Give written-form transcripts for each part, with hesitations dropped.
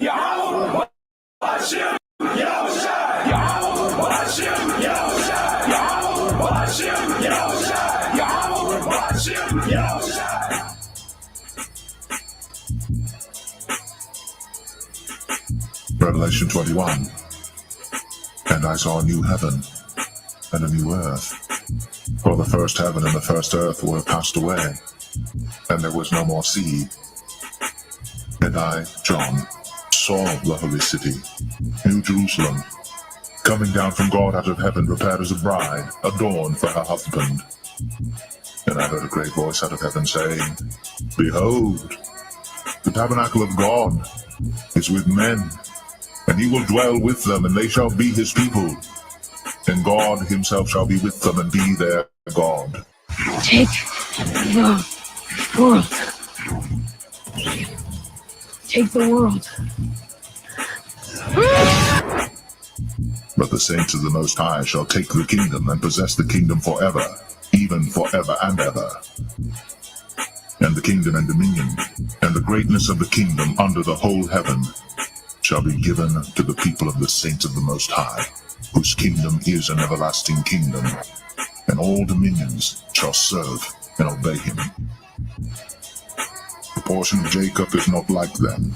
Yahweh Hashem Yahushua. Yahweh Hashem Yahushua. Yahweh Hashem Yahushua. Yahweh Hashem Yahushua. Revelation 21. And I saw a new heaven and a new earth. For the first heaven and the first earth were passed away, and there was no more sea. And I, John, saw the holy city, New Jerusalem, coming down from God out of heaven, prepared as a bride, adorned for her husband. And I heard a great voice out of heaven saying, Behold, the tabernacle of God is with men, and he will dwell with them, and they shall be his people. And God himself shall be with them and be their God. Take the world. Take the world. But the saints of the Most High shall take the kingdom and possess the kingdom forever, even forever and ever. And the kingdom and dominion, and the greatness of the kingdom under the whole heaven, shall be given to the people of the saints of the Most High, whose kingdom is an everlasting kingdom, and all dominions shall serve and obey him. The portion of Jacob is not like them,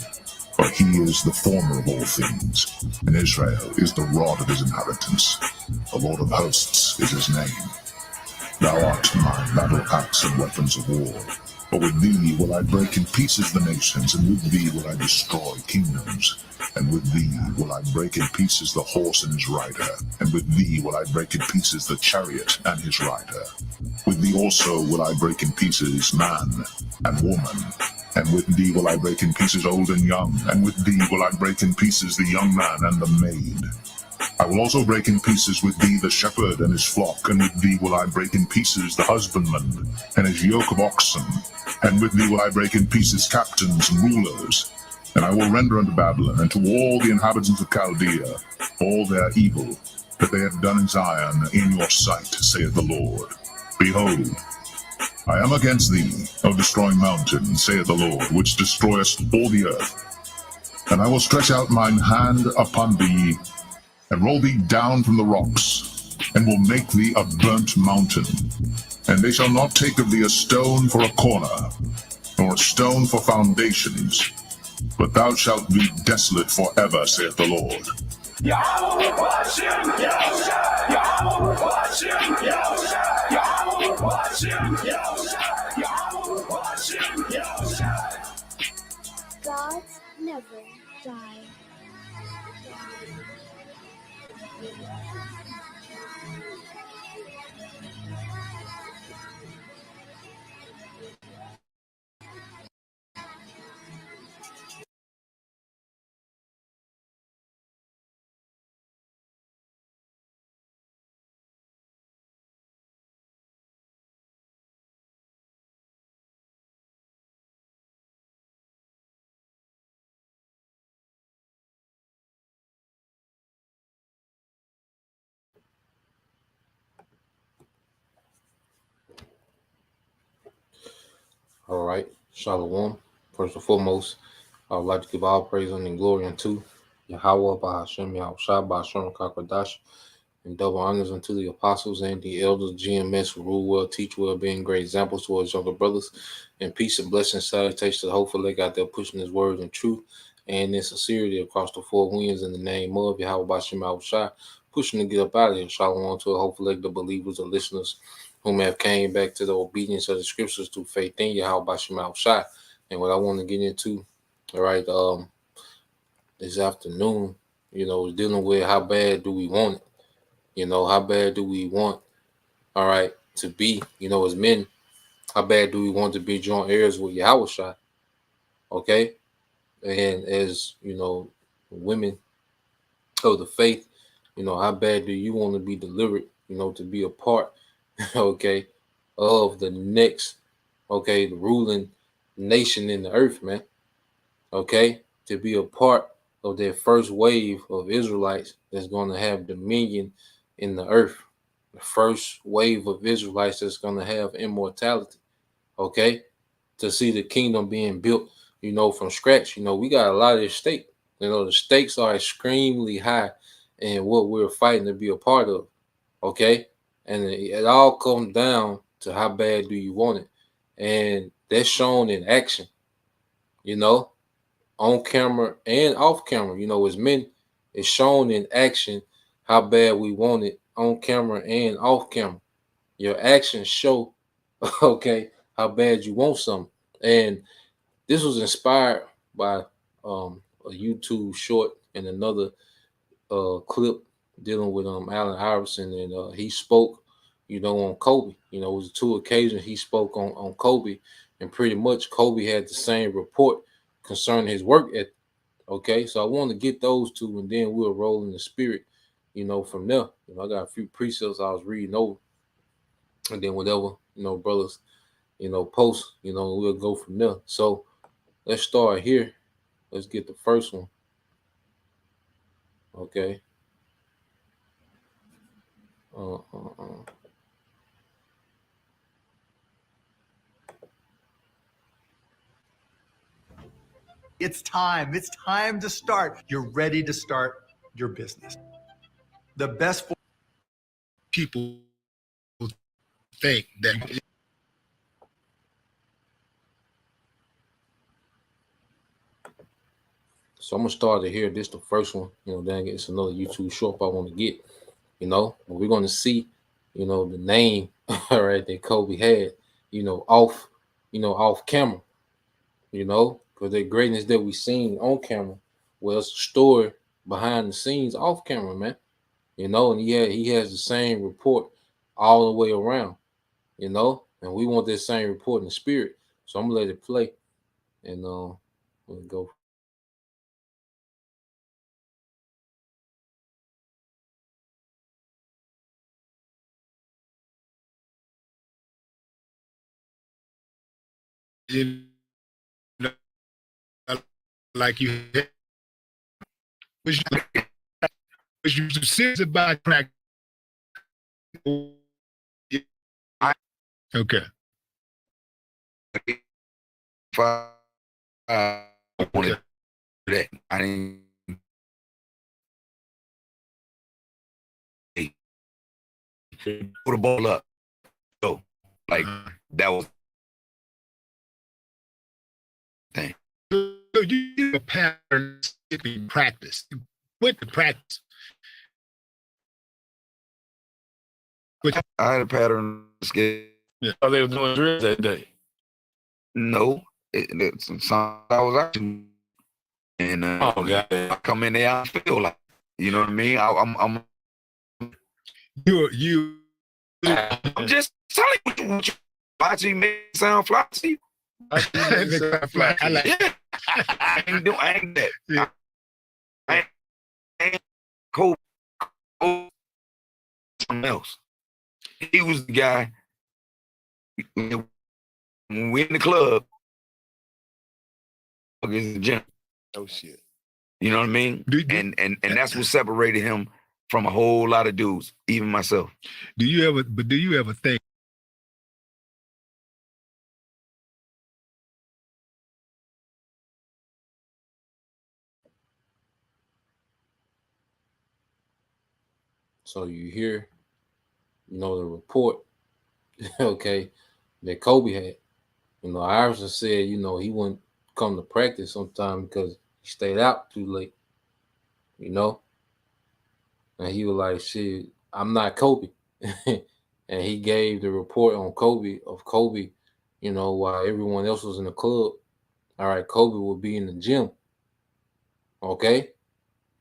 for he is the former of all things, and Israel is the rod of his inheritance. The Lord of hosts is his name. Thou art my battle axe and weapons of war. For with thee will I break in pieces the nations, and with thee will I destroy kingdoms. And with thee will I break in pieces the horse and his rider, and with thee will I break in pieces the chariot and his rider. With thee also will I break in pieces man and woman, and with thee will I break in pieces old and young, and with thee will I break in pieces the young man and the maid. I will also break in pieces with thee the shepherd and his flock, and with thee will I break in pieces the husbandman and his yoke of oxen, and with thee will I break in pieces captains and rulers. And I will render unto Babylon and to all the inhabitants of Chaldea all their evil that they have done in Zion in your sight, saith the Lord. Behold, I am against thee, O destroying mountain, saith the Lord, which destroyest all the earth. And I will stretch out mine hand upon thee, and roll thee down from the rocks, and will make thee a burnt mountain. And they shall not take of thee a stone for a corner, nor a stone for foundations, but thou shalt be desolate forever, saith the Lord. Yahweh Hashem Yahushua. Yahweh Hashem Yahushua. Yahweh Hashem Yahushua. Yahweh Hashem Yahushua. Gods never die. All right, Shalom. First and foremost, I would like to give all praise and glory unto Yahweh, Bahashem, Yahushua, Bahashem, Kakwadash, and double honors unto the apostles and the elders, GMS, who rule well, teach well, being great examples towards younger brothers, and peace and blessings, salutations to the hopeful leg out there pushing his word in truth and in sincerity across the four winds in the name of Yahweh, Bahashem, Yahushua, pushing to get up out of here. Shalom to the hopeful leg, the believers, the listeners, whom have came back to the obedience of the scriptures through faith in Yahweh Bashim Shai. And what I want to get into, all right, this afternoon, is dealing with how bad do we want it? How bad do we want, all right, to be, as men, how bad do we want to be joint heirs with Yahweh Shai? Okay. And as, women of the faith, how bad do you want to be delivered, to be a part, okay, of the next, the ruling nation in the earth, man, okay, to be a part of that first wave of Israelites that's going to have dominion in the earth, the first wave of Israelites that's going to have immortality, okay, to see the kingdom being built, from scratch. We got a lot at stake, You know, the stakes are extremely high in what we're fighting to be a part of. Okay. And it all comes down to how bad do you want it. And that's shown in action, you know, on camera and off camera. You know, as men, it's shown in action how bad we want it on camera and off camera. Your actions show, okay, how bad you want something. And this was inspired by a YouTube short and another clip dealing with Allen Iverson, and he spoke, you know, on Kobe. You know, it was two occasions he spoke on Kobe, and pretty much Kobe had the same report concerning his work ethic. Okay, so I want to get those two, and then we'll roll in the spirit, you know, from there. You know, I got a few precepts I was reading over, and then whatever, you know, brothers, you know, post, you know, we'll go from there. So let's start here. Let's get the first one. Okay. Uh, uh, uh. It's time. It's time to start. You're ready to start your business. The best people think that So I'm gonna start it here. This is the first one. You know, then it's another YouTube short I want to get. You know, but we're gonna see, you know, the name right that Kobe had, you know, off camera. You know, because the greatness that we seen on camera was a story behind the scenes off camera, man. You know, and he has the same report all the way around. You know, and we want that same report in the spirit. So I'm gonna let it play, and we'll go. you know, like you was you serious about practice. Okay. If I wanted to do that, I didn't. Put the ball up. So, like, that was thing. So you have a pattern in practice. You went to practice. I had a pattern skill. Yeah. Oh, they were doing drills that day. No, it's something I was actually, and Oh, God. I come in there, I feel like, you know what I mean. I'm just telling you what you watching me sound fly to you. I like Yeah, I ain't that. Yeah. I ain't cold. Something else. He was the guy when we in the club against the gym. Oh shit. You know what I mean? And that's what separated him from a whole lot of dudes, even myself. Do you ever think So you hear, you know, the report, okay, that Kobe had. You know, Iverson said, you know, he wouldn't come to practice sometime because he stayed out too late. You know, and he was like, "Shit, I'm not Kobe," and he gave the report on Kobe. You know, while everyone else was in the club. All right, Kobe would be in the gym. Okay,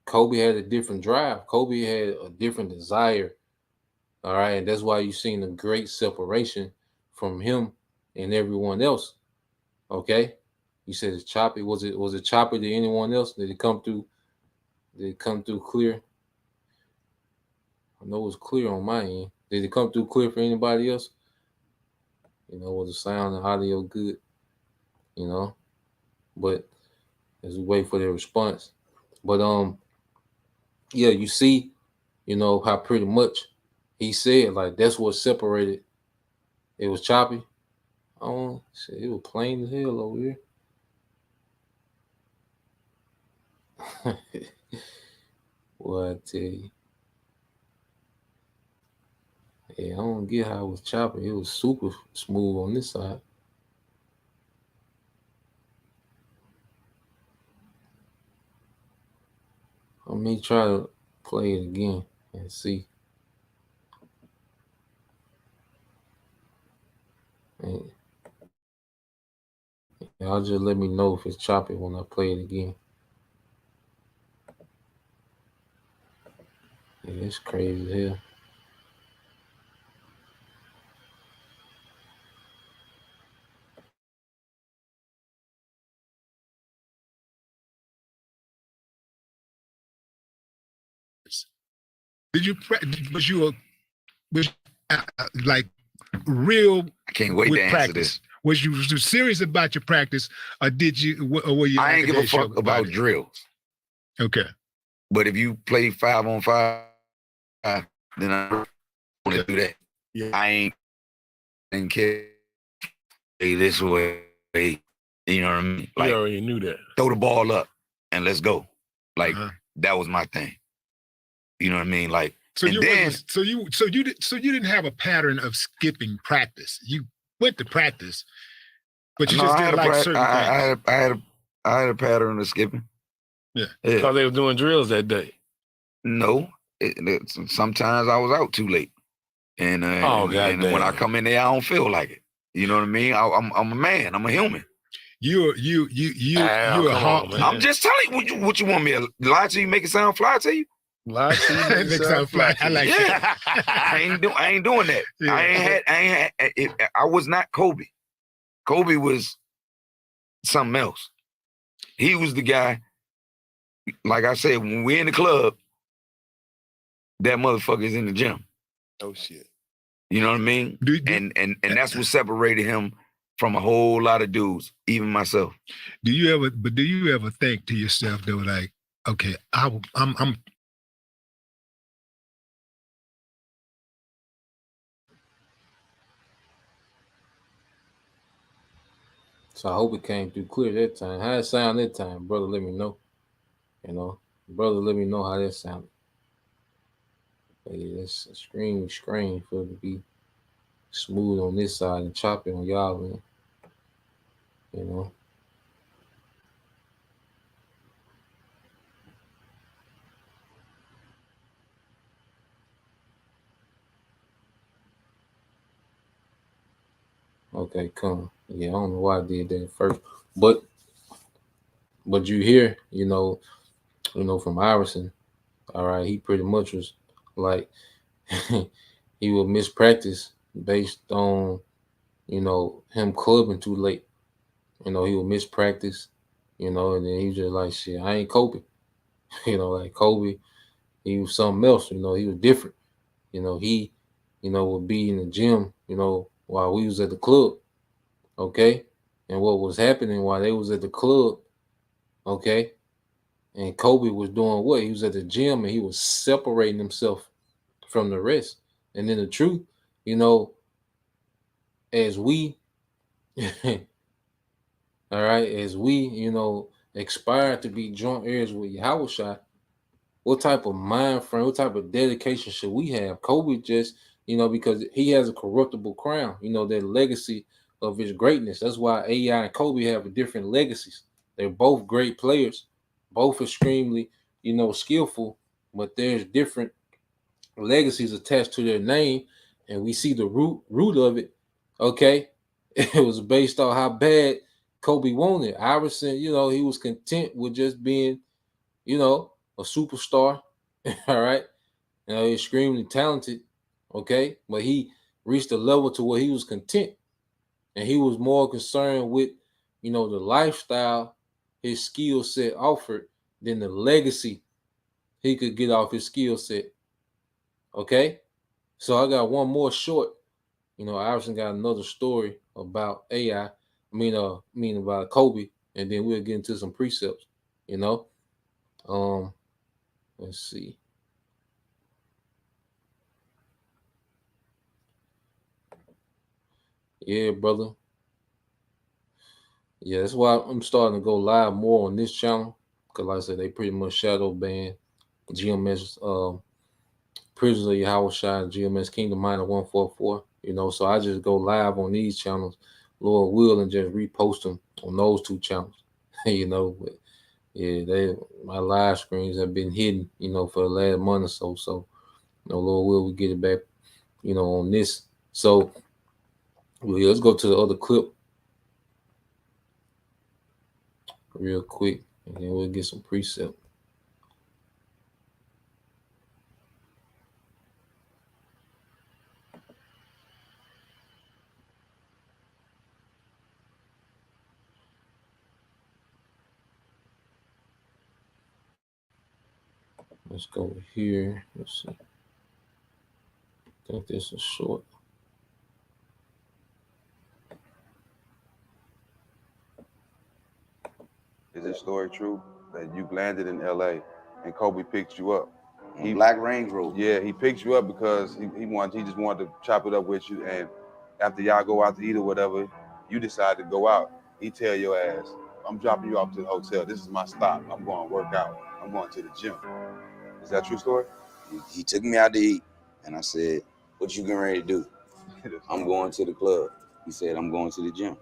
Kobe had a different drive. Kobe had a different desire. All right, and that's why you've seen a great separation from him and everyone else. Okay, you said it's choppy. Was it choppy to anyone else? Did it come through? Did it come through clear? I know it was clear on my end. Did it come through clear for anybody else? You know, was the sound and audio good? You know, but as we wait for their response. But yeah, you see, you know how pretty much he said like that's what separated. It was choppy. Oh shit, it was plain as hell over here. What I tell you. Yeah, I don't get how it was chopping. It was super smooth on this side. Let me try to play it again and see. And y'all just let me know if it's choppy when I play it again. Yeah, it's crazy as hell. Did you was you like real I can't wait with to answer practice? this. Was you serious about your practice, or did you? Or were you? I ain't give a lackadaisical fuck about it? drills. Okay. But if you play 5-on-5, then I want to do that. Yeah. I ain't care this way. You know what I mean? Like, You already knew that. throw the ball up and let's go. Like, Uh-huh. that was my thing. You know what I mean? Like, So and you then, you didn't have a pattern of skipping practice. You went to practice, but you no, just I had didn't a like pra- certain things. I had a pattern of skipping. Yeah. Because they were doing drills that day. No, sometimes I was out too late, and Oh, and when I goddamn. come in there, I don't feel like it. You know what I mean? I'm a man. I'm a human. You're Al, a come hard on, man. I'm just telling you what you want me to lie to you, make it sound fly to you? Lie to you, make It it makes sound sound fly. I like Yeah. I ain't doing that. Yeah. I was not Kobe. Kobe was something else. He was the guy, like I said, when we're in the club, that motherfucker's in the gym. Oh, shit. You know what I mean? And that's what separated him from a whole lot of dudes, even myself. Do you ever think to yourself though, like, okay, I'm So I hope it came through clear that time. How it sound that time, brother? Let me know. You know, brother, let me know how that sounded. But yeah, that's screen for it to be smooth on this side and choppy on y'all end. You know. Okay, come. Yeah, I don't know why I did that first, but you hear, you know, from Iverson. All right, he pretty much was like he would miss practice based on him clubbing too late. He would miss practice. And then he was just like, shit, I ain't Kobe. Like Kobe, he was something else. He was different. He, would be in the gym. While we was at the club. Okay, and what was happening while they was at the club. Okay, and Kobe was doing what? He was at the gym and he was separating himself from the rest. And then the truth, as we, all right, as we, aspire to be joint heirs with Yahushua, what type of mind frame, what type of dedication should we have? Kobe just, because he has a corruptible crown, that legacy of his greatness. That's why AI and Kobe have different legacies. They're both great players, both extremely, skillful, but there's different legacies attached to their name, and we see the root of it. Okay, it was based on how bad Kobe wanted. Iverson, he was content with just being, a superstar. All right, extremely talented. Okay, but he reached a level to where he was content, and he was more concerned with, the lifestyle his skill set offered than the legacy he could get off his skill set. Okay, so I got one more short. Iverson got another story about AI. About Kobe, and then we'll get into some precepts. Let's see. Yeah, brother. Yeah, that's why I'm starting to go live more on this channel, Because like I said, they pretty much shadow banned GMS Prisoners of Yahweh Shai, GMS Kingdom Minor 144. So I just go live on these channels, Lord will, and just repost them on those two channels. But yeah, my live screens have been hidden, for the last month or so. So, Lord will, we get it back, on this. So, let's go to the other clip real quick, and then we'll get some precept. Let's go here. Let's see. I think this is short. Is this story true that you landed in LA and Kobe picked you up? He Black Range Rover. Yeah, he picked you up because he just wanted to chop it up with you, and after y'all go out to eat or whatever, you decide to go out. He tell your ass, I'm dropping you off to the hotel. This is my stop. I'm going to work out. I'm going to the gym. Is that a true story? He took me out to eat, and I said, what you getting ready to do? I'm going to the club. He said, I'm going to the gym.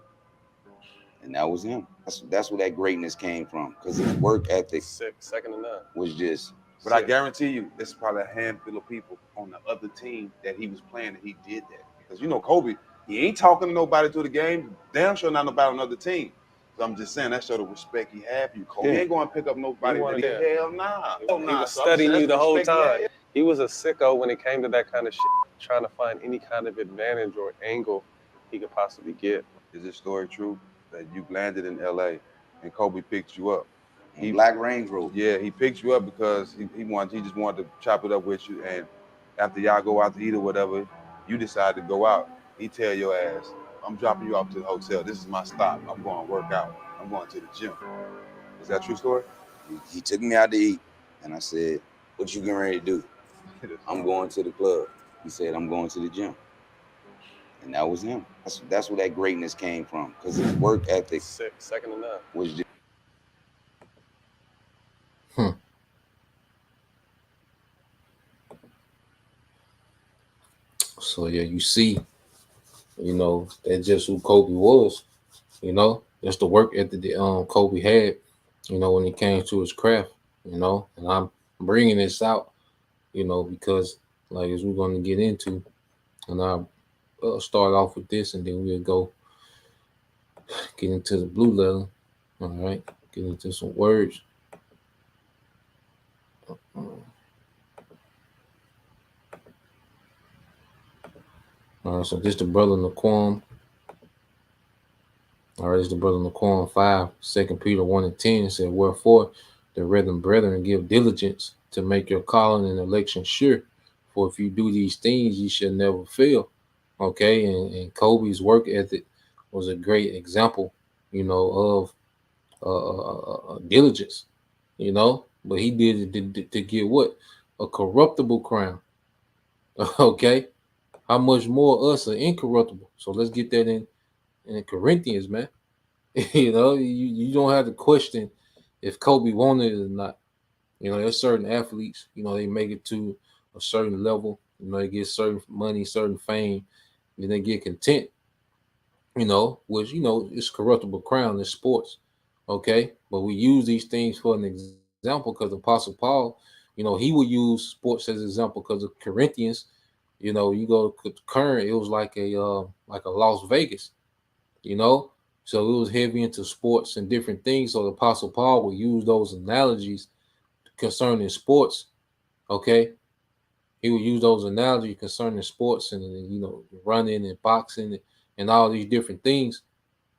And that was him. That's where that greatness came from, because his work ethic second to none. was just. But I guarantee you, there's probably a handful of people on the other team that he was playing that he did that. Because Kobe, he ain't talking to nobody through the game. Damn sure not nobody on another team. So I'm just saying that showed the respect he had for you. Kobe ain't going to pick up nobody. Hell nah. He was studying you the whole time. He was a sicko when it came to that kind of shit, trying to find any kind of advantage or angle he could possibly get. Is this story true that you landed in LA and Kobe picked you up? He Black Range Rover. Yeah, he picked you up because he just wanted to chop it up with you, and after y'all go out to eat or whatever, you decide to go out. He tell your ass, I'm dropping you off to the hotel. This is my stop. I'm going to work out. I'm going to the gym. Is that a true story? He took me out to eat, and I said, what you getting ready to do? I'm going to the club. He said, I'm going to the gym. And that was him. That's where that greatness came from, because his work ethic second to none. was just. So yeah, you see, that's just who Kobe was. That's the work ethic that Kobe had. When it came to his craft. And I'm bringing this out, because like as we're going to get into, and I'll start off with this, and then we'll go get into the blue letter. All right, get into some words. All right, so this the brother Naquan. All right, this the brother Naquan 5, 2 Peter 1 and 10 said, wherefore the brethren give diligence to make your calling and election sure. For if you do these things, you shall never fail. Okay, and Kobe's work ethic was a great example, of diligence, but he did it to get what? A corruptible crown. Okay, how much more us are incorruptible? So let's get that in Corinthians, man. You don't have to question if Kobe wanted it or not. There's certain athletes, they make it to a certain level, they get certain money, certain fame, and they get content, which, it's corruptible crown in sports. Okay. But we use these things for an example because Apostle Paul, he would use sports as an example because of Corinthians. You go to current, it was like a Las Vegas, so it was heavy into sports and different things. So the Apostle Paul would use those analogies concerning sports. Okay. He would use those analogies concerning sports and, running and boxing and all these different things,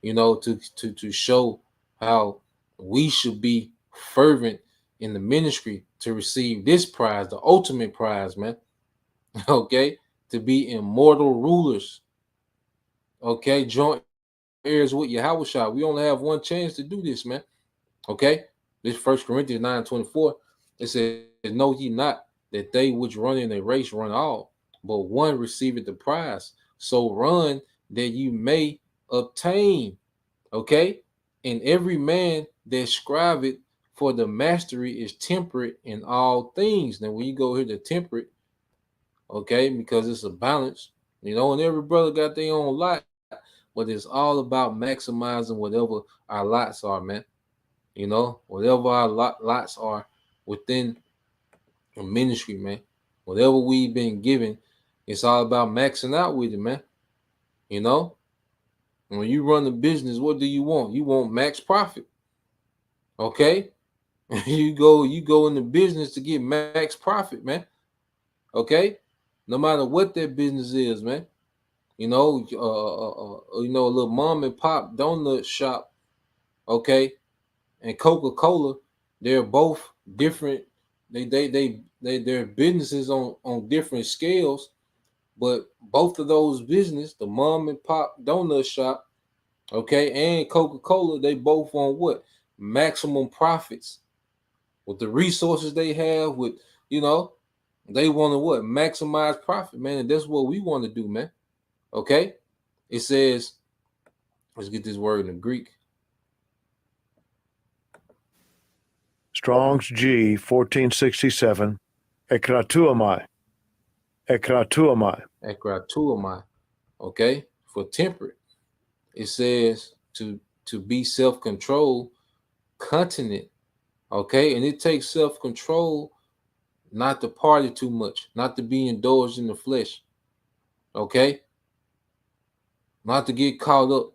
to show how we should be fervent in the ministry to receive this prize, the ultimate prize, man. Okay. To be immortal rulers. Okay. Joint heirs with Yahweh Shai. We only have one chance to do this, man. Okay. This 1 Corinthians 9:24, it says, know ye not that they which run in a race run all, but one receiveth the prize. So run that you may obtain. Okay. And every man that striveth for the mastery is temperate in all things. Now, when you go here to temperate, okay, because it's a balance, you know, and every brother got their own lot, but it's all about maximizing whatever our lots are, man. You know, whatever our lots are within a ministry, man. Whatever we've been given, it's all about maxing out with it, man. You know, when you run a business, what do you want? You want max profit. Okay. you go in the business to get max profit, man. Okay. No matter what that business is, man. You know, a little mom and pop donut shop, okay, and Coca-Cola, they're both different. They're businesses on different scales, but both of those business, the mom and pop donut shop, okay, and Coca-Cola, they both on what? Maximum profits. With the resources they have, with, you know, they want to what? Maximize profit, man. And that's what we want to do, man. Okay. It says, let's get this word in the Greek. Strong's G 1467. Ekratuamai. Ekratuamai. Okay. For temperate, it says to be self-controlled, continent. Okay. And it takes self-control not to party too much, not to be indulged in the flesh. Okay. Not to get caught up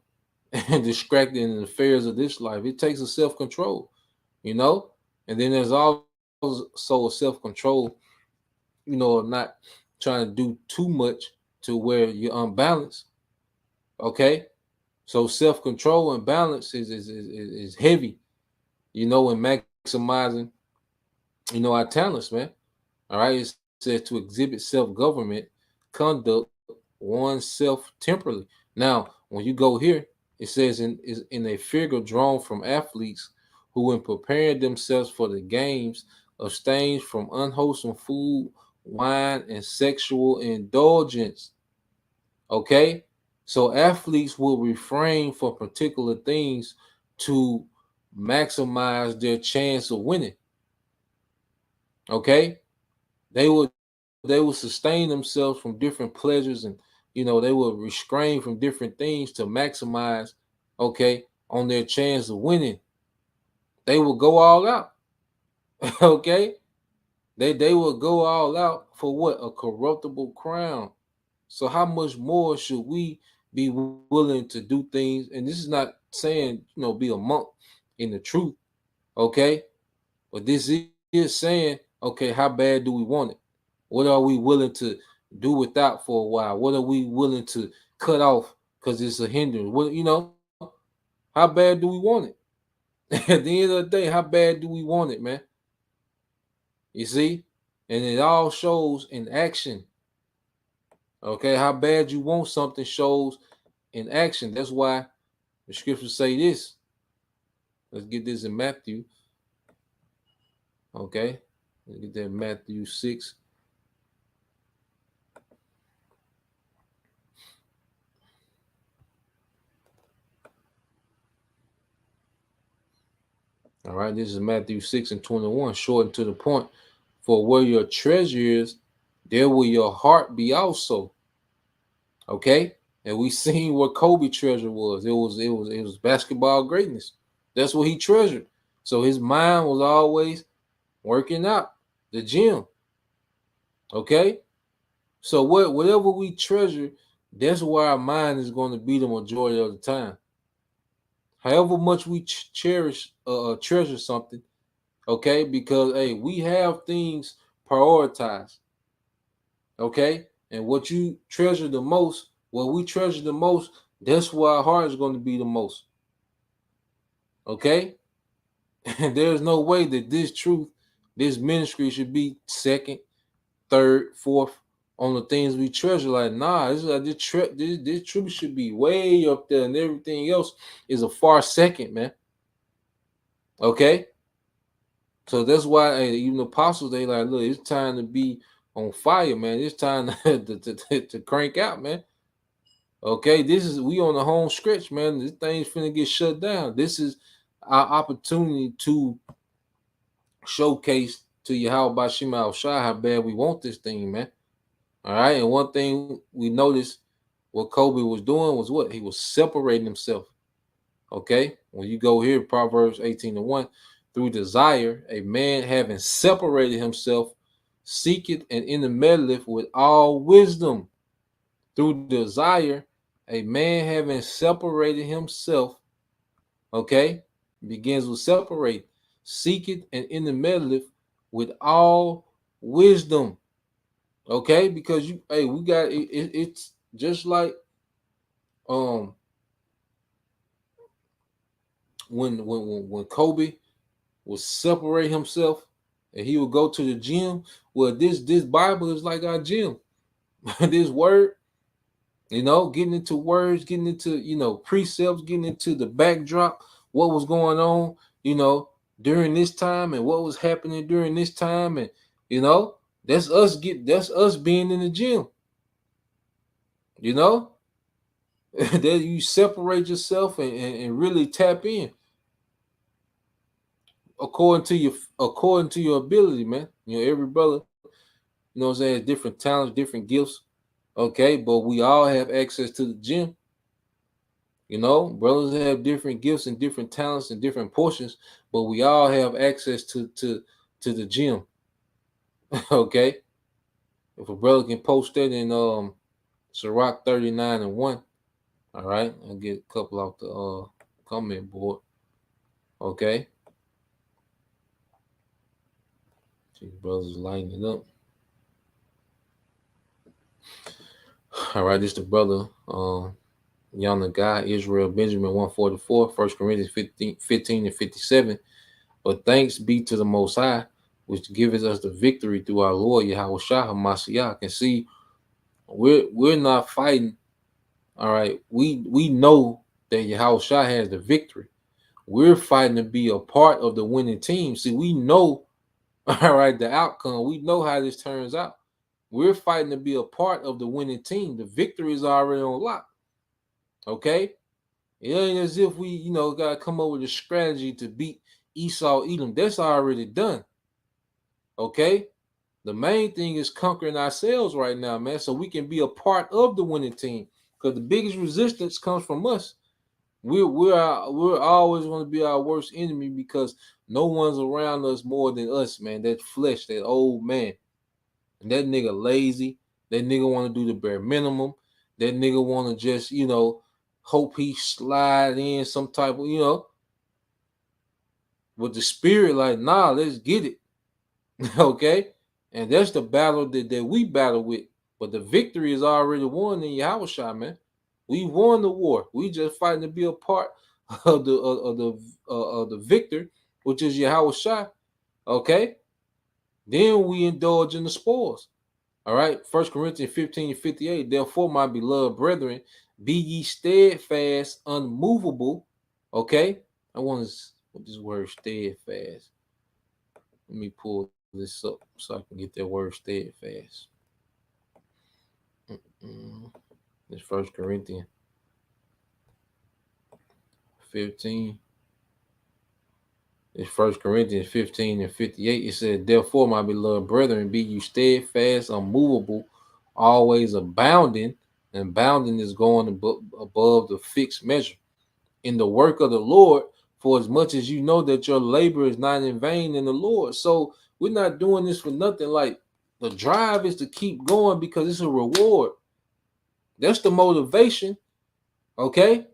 and distracted in the affairs of this life. It takes a self-control, you know? And then there's also a self-control, you know, of not trying to do too much to where you're unbalanced. Okay? So self-control and balance is heavy, you know, in maximizing, you know, our talents, man. All right? It says to exhibit self-government, conduct oneself temporally. Now, when you go here, it says in a figure drawn from athletes who, in preparing themselves for the games, abstain from unwholesome food, wine, and sexual indulgence. Okay? So athletes will refrain from particular things to maximize their chance of winning. Okay? They will sustain themselves from different pleasures, and you know, they will restrain from different things to maximize, okay, on their chance of winning. They will go all out. Okay? They will go all out for what? A corruptible crown. So how much more should we be willing to do things? And this is not saying, you know, be a monk in the truth. Okay? But this is saying, okay, how bad do we want it? What are we willing to do without for a while? What are we willing to cut off because it's a hindrance? What, you know, how bad do we want it? At the end of the day, how bad do we want it, man? You see? And it all shows in action. Okay, how bad you want something shows in action. That's why the scriptures say this. Let's get this in Matthew. Okay, let's get that Matthew 6. All right, this is Matthew 6:21, short and to the point. For where your treasure is, there will your heart be also. Okay, and we seen what Kobe treasure was. It was basketball greatness. That's what he treasured. So his mind was always working out, the gym. Okay, so whatever we treasure, that's where our mind is going to be the majority of the time. However much we cherish, treasure something, okay, because hey, we have things prioritized, okay, and what you treasure the most, what we treasure the most, that's where our heart is going to be the most, okay. And there's no way that this truth, this ministry should be second, third, fourth on the things we treasure. Like, nah, this truth should be way up there, and everything else is a far second, man. Okay, so that's why even the apostles, they like, look, it's time to be on fire, man. It's time to crank out, man. Okay, we on the home stretch, man. This thing's finna get shut down. This is our opportunity to showcase to you how about Shema Shai how bad we want this thing, man. All right. And one thing we noticed what Kobe was doing was what? He was separating himself. Okay. When you go here, Proverbs 18:1, through desire, a man having separated himself, seeketh and intermeddleth with all wisdom. Through desire, a man having separated himself, okay, begins with separate, seeketh and intermeddleth with all wisdom. Okay, because we got it's just like um when Kobe would separate himself and he would go to the gym. Well, this Bible is like our gym. This word, getting into words, getting into precepts, getting into the backdrop, what was going on, during this time and what was happening during this time, and that's us being in the gym. That you separate yourself and really tap in according to your ability, man. Every brother, what I'm saying, different talents, different gifts. Okay, but we all have access to the gym. Brothers have different gifts and different talents and different portions, but we all have access to the gym. Okay, if a brother can post that in Sirach 39:1, all right, I'll get a couple off the comment board. Okay, these brothers lighting it up. All right, this the brother yonder guy, Israel Benjamin 144, 1 Corinthians 15 and 57. But thanks be to the Most High, which gives us the victory through our Lord Yahweh Shah HaMashiach. And see, we're not fighting. All right, we know that Yahweh Shah has the victory. We're fighting to be a part of the winning team. See, we know, all right, the outcome. We know how this turns out. We're fighting to be a part of the winning team. The victory is already on lock. Okay? It ain't as if we, gotta come up with a strategy to beat Esau, Edom. That's already done. Okay? The main thing is conquering ourselves right now, man, so we can be a part of the winning team. Because the biggest resistance comes from us. We're always going to be our worst enemy because no one's around us more than us, man. That flesh, that old man. And that nigga lazy. That nigga want to do the bare minimum. That nigga want to just, hope he slide in some type of, with the spirit, like, nah, let's get it. Okay? And that's the battle that we battle with. But the victory is already won in Yahweh Shai, man. We won the war. We just fighting to be a part of the victor, which is Yahweh Shai. Okay? Then we indulge in the spoils. All right. 1 Corinthians 15 and 58. Therefore, my beloved brethren, be ye steadfast, unmovable. Okay. I want this word steadfast. Let me pull this up so I can get that word steadfast. It's 1 Corinthians 15. It's 1 Corinthians 15 and 58. It said, therefore, my beloved brethren, be you steadfast, unmovable, always abounding. And bounding is going above the fixed measure in the work of the Lord, for as much as you know that your labor is not in vain in the Lord. So we're not doing this for nothing. Like, the drive is to keep going because it's a reward. That's the motivation. Okay?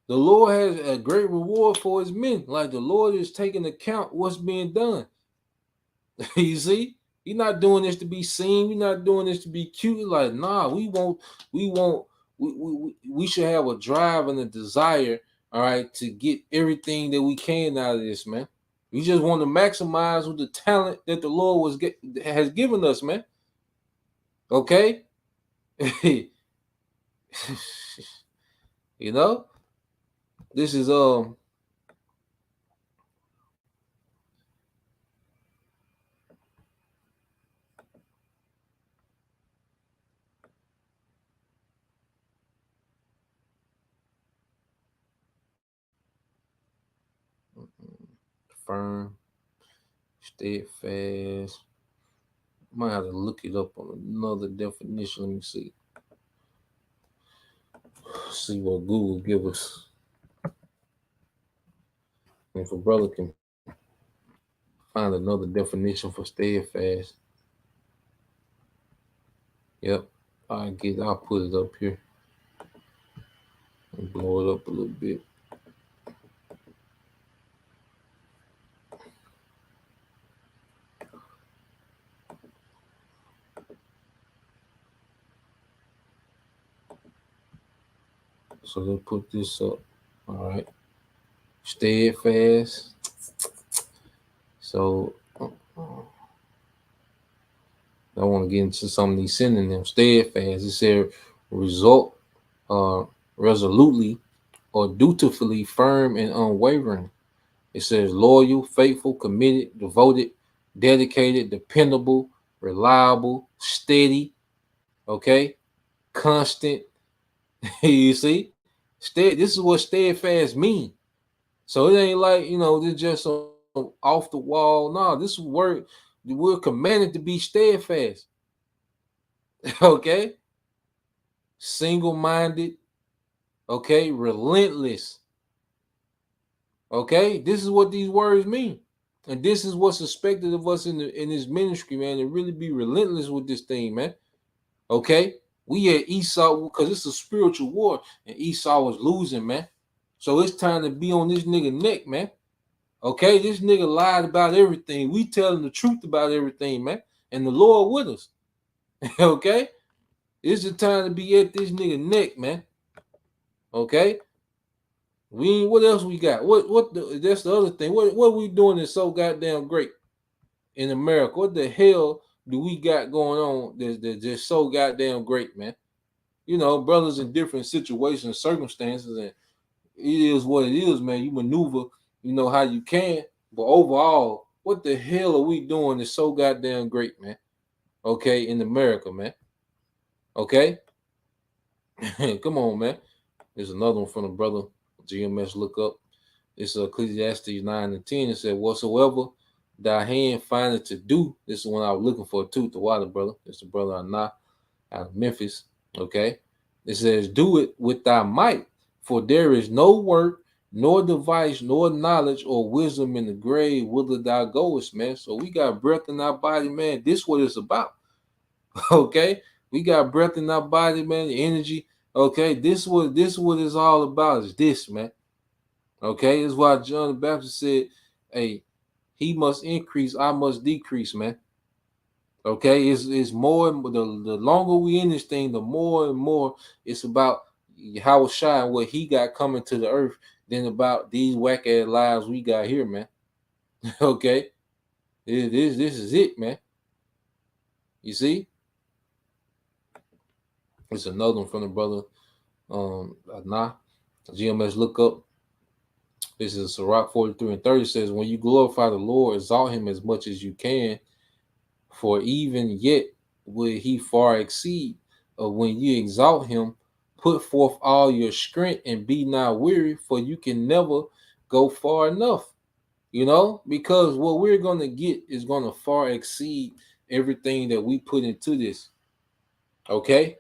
The Lord has a great reward for his men. Like, the Lord is taking account what's being done. You see? He's not doing this to be seen. We're not doing this to be cute. Like, nah, we should have a drive and a desire, all right, to get everything that we can out of this, man. We just want to maximize with the talent that the Lord has given us, man. Okay? This is firm Steadfast. Might have to look it up on another definition. Let me see. See what Google give us. If a brother can find another definition for steadfast. Yep. I'll put it up here and blow it up a little bit. So let's put this up. All right. Steadfast. So I want to get into some of these synonyms. Steadfast. It said resolutely or dutifully firm and unwavering. It says loyal, faithful, committed, devoted, dedicated, dependable, reliable, steady, okay, constant. You see, this is what steadfast mean. So it ain't like, this just off the wall. No, this word, we're commanded to be steadfast. Okay, single-minded, okay, relentless. Okay, this is what these words mean. And this is what's expected of us in this ministry, man, to really be relentless with this thing, man. Okay, we had Esau because it's a spiritual war, and Esau was losing, man. So it's time to be on this nigga neck, man. Okay, this nigga lied about everything. We telling the truth about everything, man, and the Lord with us. Okay, it's the time to be at this nigga neck, man. Okay. What else we got? That's the other thing. What we doing is so goddamn great in America? What the hell do we got going on that's just so goddamn great, man? Brothers in different situations, circumstances, and it is what it is, man. You maneuver, how you can, but overall, what the hell are we doing that's so goddamn great, man? Okay, in America, man. Okay, come on, man. There's another one from the brother GMS. Look up. It's Ecclesiastes 9:10. It said, whatsoever thy hand findeth to do. This is the one I was looking for too, the water brother. It's the brother Anah out of Memphis. Okay. It says, do it with thy might, for there is no work, nor device, nor knowledge or wisdom in the grave whither thou goest, man. So we got breath in our body, man. This is what it's about. Okay. We got breath in our body, man, the energy. Okay. This what it's all about is this, man. Okay, this is why John the Baptist said, hey, he must increase, I must decrease, man. Okay, it's more, the longer we in this thing, the more and more it's about how shine what he got coming to the earth than about these whack ass lives we got here, man. Okay, this is it, man. You see, it's another one from the brother Nah. GMS look up. This is Sirach 43:30 says, when you glorify the Lord, exalt him as much as you can, for even yet will he far exceed. When you exalt him, put forth all your strength and be not weary, for you can never go far enough. Because what we're going to get is going to far exceed everything that we put into this. Okay?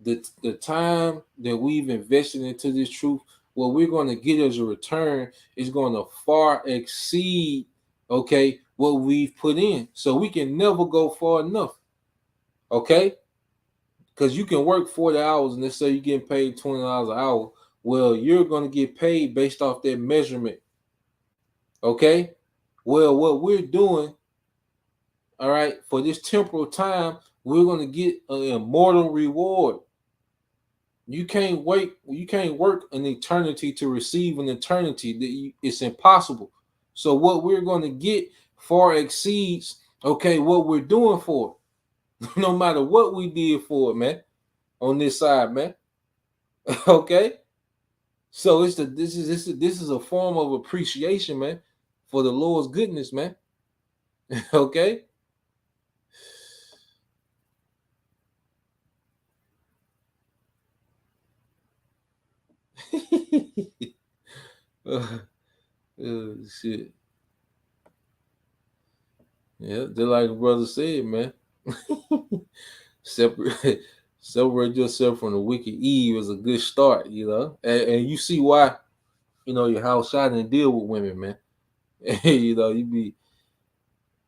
The time that we've invested into this truth, what we're going to get as a return is going to far exceed, okay, what we've put in. So we can never go far enough. Okay? Because you can work 40 hours and let's say you're getting paid $20 an hour. Well, you're going to get paid based off that measurement. Okay? Well, what we're doing, all right, for this temporal time, we're going to get an immortal reward. You can't wait. You can't work an eternity to receive an eternity. It's impossible. So what we're going to get far exceeds, okay, what we're doing for it. No matter what we did for it, man, on this side, man. Okay. So this is a form of appreciation, man, for the Lord's goodness, man. Okay. Shit. Yeah, just like the brother said, man. separate separate yourself from the wicked Eve is a good start, you know. And you see why, you know, your house shot and deal with women, man. You know, you be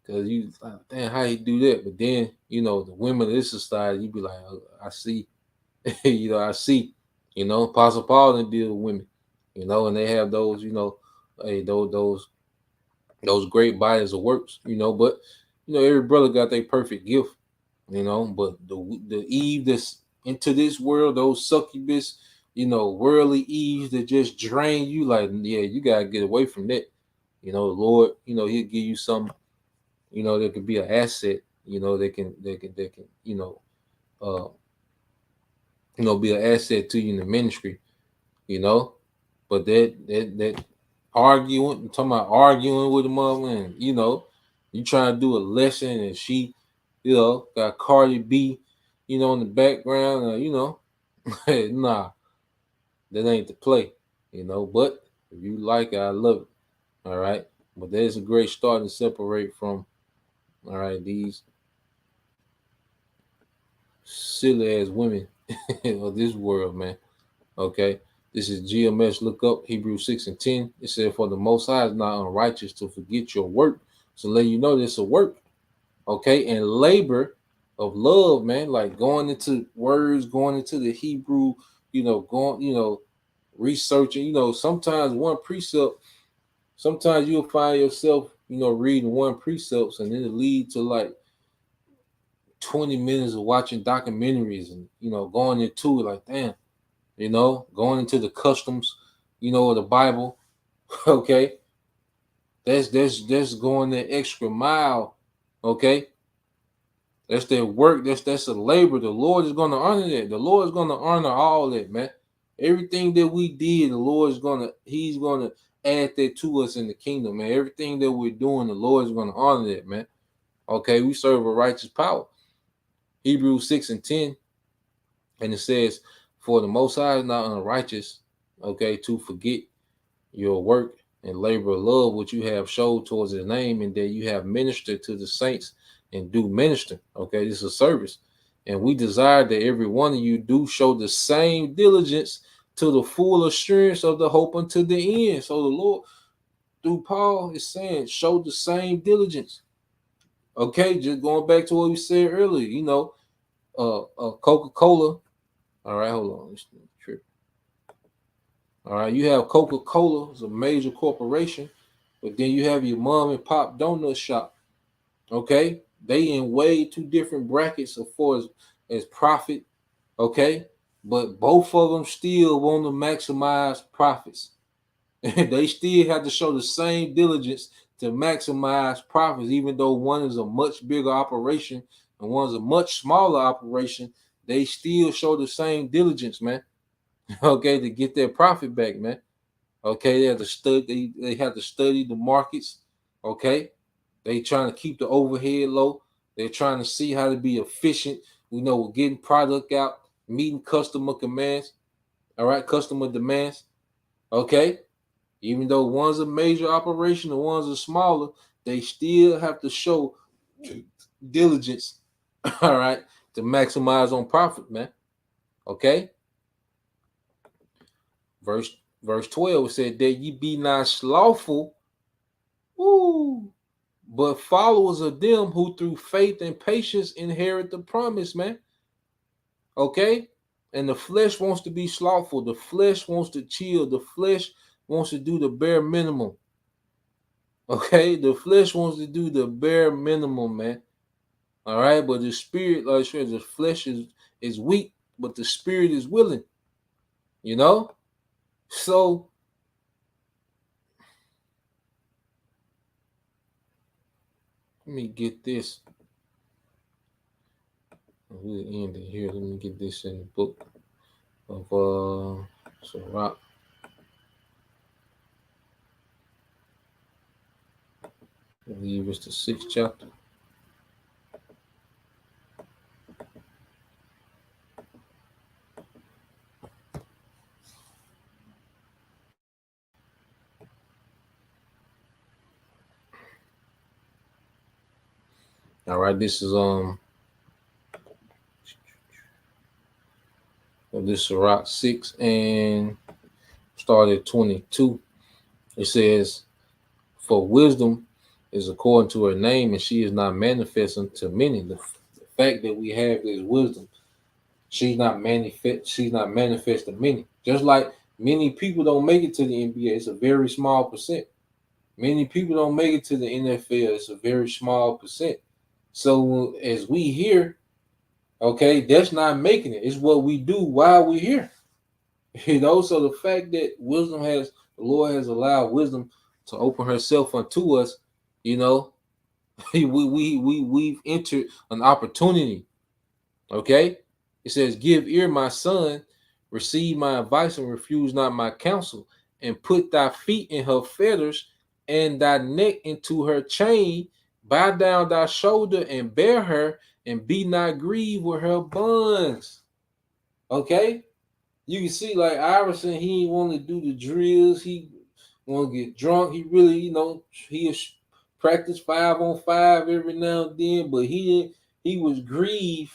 because you like, damn, how you do that? But then, you know, the women of this society, you be like, oh, I see, you know, I see, you know, Apostle Paul didn't deal with women, you know, and they have those, you know, hey, those great bodies of works, you know, but you know, every brother got their perfect gift, you know, but the Eve that's into this world, those succubus, you know, worldly Eves that just drain you, like, yeah, you gotta get away from that. You know, the Lord, you know, He'll give you some, you know, that could be an asset, you know, they can, uh, be an asset to you in the ministry, you know. But that arguing, I'm talking about arguing with a mother, and you know, you trying to do a lesson, and she, you know, got Cardi B, you know, in the background, you know, nah, that ain't the play, you know. But if you like it, I love it. All right, but there's a great start to separate from, all right, these silly ass women of this world, man. Okay. This is GMS. Look up Hebrews 6 and 10. It said, for the Most High is not unrighteous to forget your work. So let you know this a work. Okay. And labor of love, man, like going into words, going into the Hebrew, you know, going, you know, researching, you know, sometimes one precept, sometimes you'll find yourself, you know, reading one precepts and then it lead to like 20 minutes of watching documentaries and, you know, going into it like, damn, you know, going into the customs, you know, of the Bible. Okay. That's going the extra mile. Okay. That's their work. That's a labor. The Lord is gonna honor that. The Lord is gonna honor all that, man. Everything that we did, the Lord is He's gonna add that to us in the kingdom, man. Everything that we're doing, the Lord is gonna honor that, man. Okay, we serve a righteous power. Hebrews 6 and 10. And it says, for the Most High is not unrighteous, okay, to forget your work and labor of love which you have showed towards His name, and that you have ministered to the saints and do minister. Okay, this is a service. And we desire that every one of you do show the same diligence to the full assurance of the hope unto the end. So the Lord, through Paul, is saying, show the same diligence. Okay, just going back to what we said earlier, you know, Coca-Cola. All right, hold on. All right, you have Coca-Cola, it's a major corporation, but then you have your mom and pop donut shop. Okay, they in way two different brackets as far as profit. Okay, but both of them still want to maximize profits. They still have to show the same diligence to maximize profits, even though one is a much bigger operation and one's a much smaller operation. They still show the same diligence, man. Okay, to get their profit back, man. Okay, they have to study. They have to study the markets. Okay, they trying to keep the overhead low. They're trying to see how to be efficient. We know we're getting product out, meeting customer commands. All right, customer demands. Okay, even though one's a major operation and one's a smaller, they still have to show diligence. All right, to maximize on profit, man. Okay. Verse 12 said that ye be not slothful, but followers of them who through faith and patience inherit the promise, man. Okay? And the flesh wants to be slothful. The flesh wants to chill. The flesh wants to do the bare minimum. Okay? The flesh wants to do the bare minimum, man. All right? But the spirit, like I said, the flesh is weak, but the spirit is willing. You know? So let me get this. We'll end it here. Let me get this in the book of Sirach. I believe it's the 6th chapter. All right, this is Sirach 6 and start at 22. It says, "For wisdom is according to her name, and she is not manifest unto many." The fact that we have is wisdom. She's not manifest. She's not manifest to many. Just like many people don't make it to the NBA, it's a very small percent. Many people don't make it to the NFL, it's a very small percent. So as we hear, okay, that's not making it. It's what we do while we're here. So the fact that the Lord has allowed wisdom to open herself unto us, we've entered an opportunity. Okay, it says, "Give ear, my son, receive my advice, and refuse not my counsel, and put thy feet in her fetters, and thy neck into her chain. Bow down thy shoulder and bear her, and be not grieved with her bonds." Okay, you can see like Iverson, he didn't want to do the drills. He want to get drunk. He really, he practice 5-on-5 every now and then, but he was grieved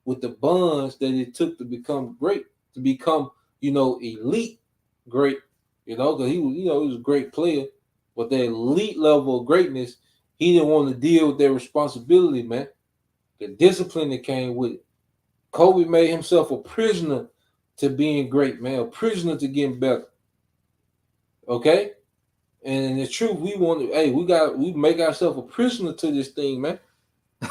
with the bonds that it took to become great, to become, elite great, because he was, he was a great player, but the elite level of greatness, he didn't want to deal with their responsibility, man. The discipline that came with it. Kobe made himself a prisoner to being great, man, a prisoner to getting better. Okay? And the truth, we make ourselves a prisoner to this thing, man.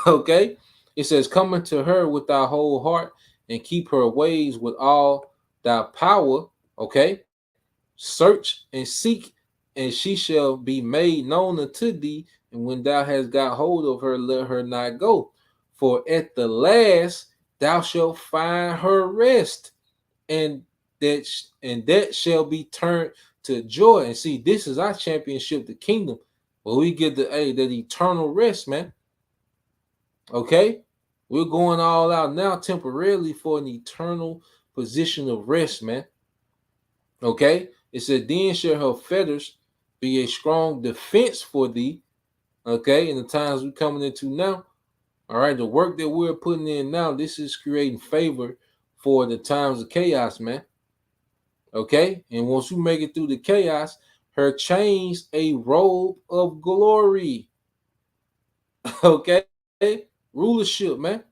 Okay? It says, "Come unto her with thy whole heart, and keep her ways with all thy power." Okay? "Search and seek, and she shall be made known unto thee. And when thou hast got hold of her, let her not go. For at the last thou shalt find her rest, and that shall be turned to joy." And see, this is our championship, the kingdom, where we get that eternal rest, man. Okay, we're going all out now temporarily for an eternal position of rest, man. Okay, it said, "Then shall her fetters be a strong defense for thee." Okay, in the times we're coming into now, all right, the work that we're putting in now, this is creating favor for the times of chaos, man. Okay, and once you make it through the chaos, her chains a robe of glory. Okay, rulership, man.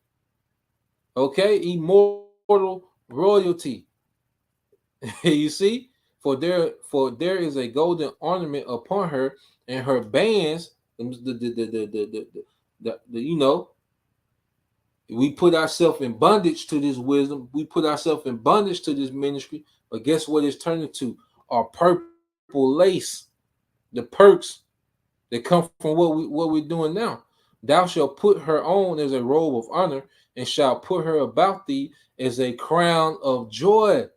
Okay, immortal royalty. You see, for there is a golden ornament upon her, and her bands, we put ourselves in bondage to this wisdom. We put ourselves in bondage to this ministry. But guess what it's turning to? Our purple lace, the perks that come from what we're doing now. "Thou shalt put her on as a robe of honor, and shalt put her about thee as a crown of joy."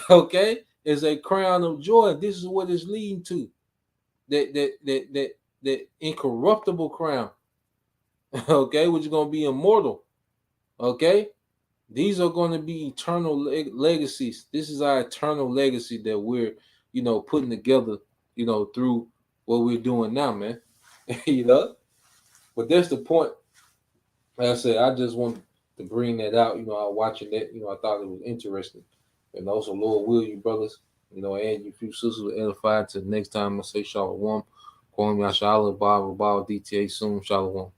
Okay, as a crown of joy. This is what it's leading to. That incorruptible crown. Okay, which is going to be immortal. Okay, these are going to be eternal legacies. This is our eternal legacy that we're, putting together, through what we're doing now, man. But that's the point. Like I said, I just want to bring that out. I was watching that, I thought it was interesting. And also, Lord will you, brothers, and you few sisters will edify. Till next time, I say shalom. Kwame Yashala, Bible, DTA soon. Shalom.